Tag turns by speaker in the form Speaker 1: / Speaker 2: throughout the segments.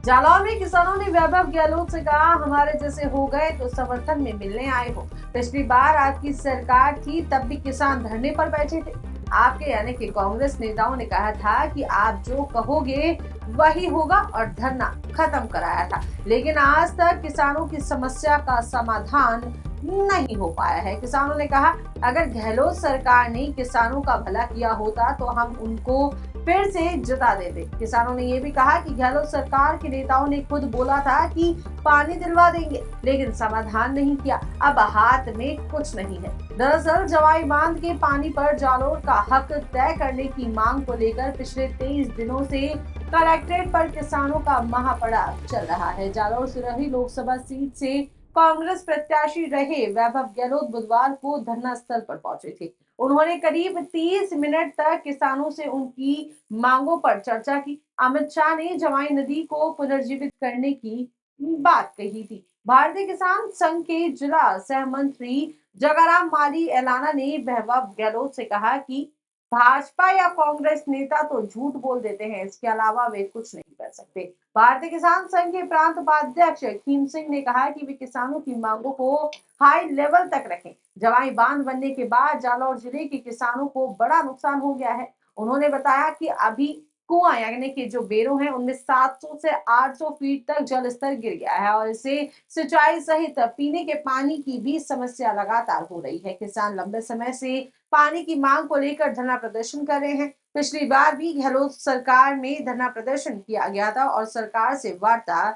Speaker 1: जालौर में किसानों ने वैभव गहलोत से कहा, हमारे जैसे हो गए तो समर्थन में मिलने आए हो। पिछली बार आपकी सरकार थी तब भी किसान धरने पर बैठे थे। आपके यानी कि कांग्रेस नेताओं ने कहा था कि आप जो कहोगे वही होगा और धरना खत्म कराया था, लेकिन आज तक किसानों की समस्या का समाधान नहीं हो पाया है। किसानों ने कहा, अगर गहलोत सरकार ने किसानों का भला किया होता तो हम उनको फिर से जिता देते। किसानों ने ये भी कहा कि गहलोत सरकार के नेताओं ने खुद बोला था कि पानी दिलवा देंगे, लेकिन समाधान नहीं किया। अब हाथ में कुछ नहीं है। दरअसल जवाई बांध के पानी पर जालोर का हक तय करने की मांग को लेकर पिछले 23 दिनों से कलेक्ट्रेट पर किसानों का महापड़ाव चल रहा है। जालोर सिरोही लोकसभा सीट से कांग्रेस प्रत्याशी रहे वैभव गहलोत बुधवार को धरना स्थल पर पहुंचे थे। उन्होंने करीब 30 मिनट तक किसानों से उनकी मांगों पर चर्चा की। अमित शाह ने जवाई नदी को पुनर्जीवित करने की बात कही थी। भारतीय किसान संघ के जिला सह मंत्री जगाराम माली एलाना ने वैभव गहलोत से कहा कि भाजपा या कांग्रेस नेता तो झूठ बोल देते हैं, इसके अलावा वे कुछ नहीं कर सकते। भारतीय किसान संघ के प्रांत उपाध्यक्ष खीम सिंह ने कहा कि वे किसानों की मांगों को हाई लेवल तक रखें। जवाई बांध बनने के बाद जालौर जिले के किसानों को बड़ा नुकसान हो गया है। उन्होंने बताया कि अभी कुआं यानी कि जो बेरों हैं उनमें 700 से 800 फीट तक जल स्तर गिर गया है और इससे सिंचाई सहित पीने के पानी की भी समस्या लगातार हो रही है। किसान लंबे समय से पानी की मांग को लेकर धरना प्रदर्शन कर रहे हैं। पिछली बार भी गहलोत सरकार में धरना प्रदर्शन किया गया था और सरकार से वार्ता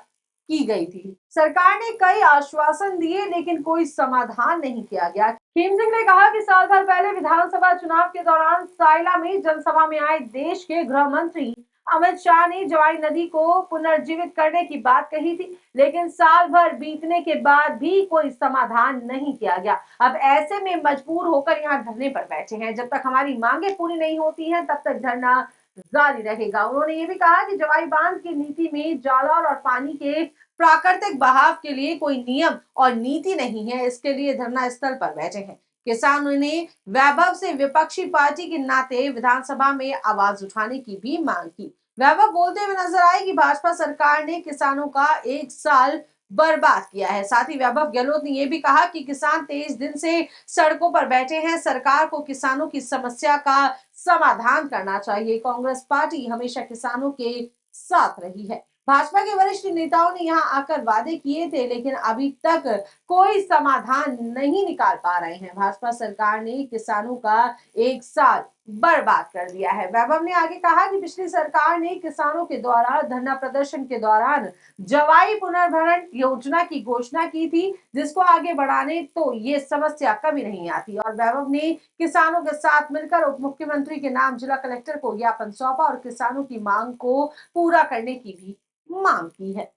Speaker 1: की गई थी। सरकार ने कई आश्वासन दिए लेकिन कोई समाधान नहीं किया गया। खीम सिंह ने कहा कि साल भर पहले विधानसभा चुनाव के दौरान सायला में जनसभा में आए देश के गृह मंत्री अमित शाह ने जवाई नदी को पुनर्जीवित करने की बात कही थी, लेकिन साल भर बीतने के बाद भी कोई समाधान नहीं किया गया। अब ऐसे में मजबूर होकर यहाँ धरने पर बैठे हैं। जब तक हमारी मांगे पूरी नहीं होती हैं तब तक धरना जारी रहेगा। उन्होंने ये भी कहा कि जवाई बांध की नीति में जालौर और पानी के प्राकृतिक बहाव के लिए कोई नियम और नीति नहीं है, इसके लिए धरना स्थल पर बैठे हैं। किसानों ने वैभव से विपक्षी पार्टी के नाते विधानसभा में आवाज उठाने की भी मांग की। वैभव बोलते हुए नजर आए कि भाजपा सरकार ने किसानों का 1 साल बर्बाद किया है। साथ ही वैभव गहलोत ने यह भी कहा कि किसान 23 दिन से सड़कों पर बैठे हैं, सरकार को किसानों की समस्या का समाधान करना चाहिए। कांग्रेस पार्टी हमेशा किसानों के साथ रही है। भाजपा के वरिष्ठ नेताओं ने यहां आकर वादे किए थे, लेकिन अभी तक कोई समाधान नहीं निकाल पा रहे हैं। भाजपा सरकार ने किसानों का 1 साल बर्बाद कर दिया है। वैभव ने आगे कहा कि पिछली सरकार ने किसानों के द्वारा धरना प्रदर्शन के दौरान जवाई पुनर्भरण योजना की घोषणा की थी, जिसको आगे बढ़ाने तो ये समस्या कभी नहीं आती। और वैभव ने किसानों के साथ मिलकर उप मुख्यमंत्री के नाम जिला कलेक्टर को ज्ञापन सौंपा और किसानों की मांग को पूरा करने की भी मांग की है।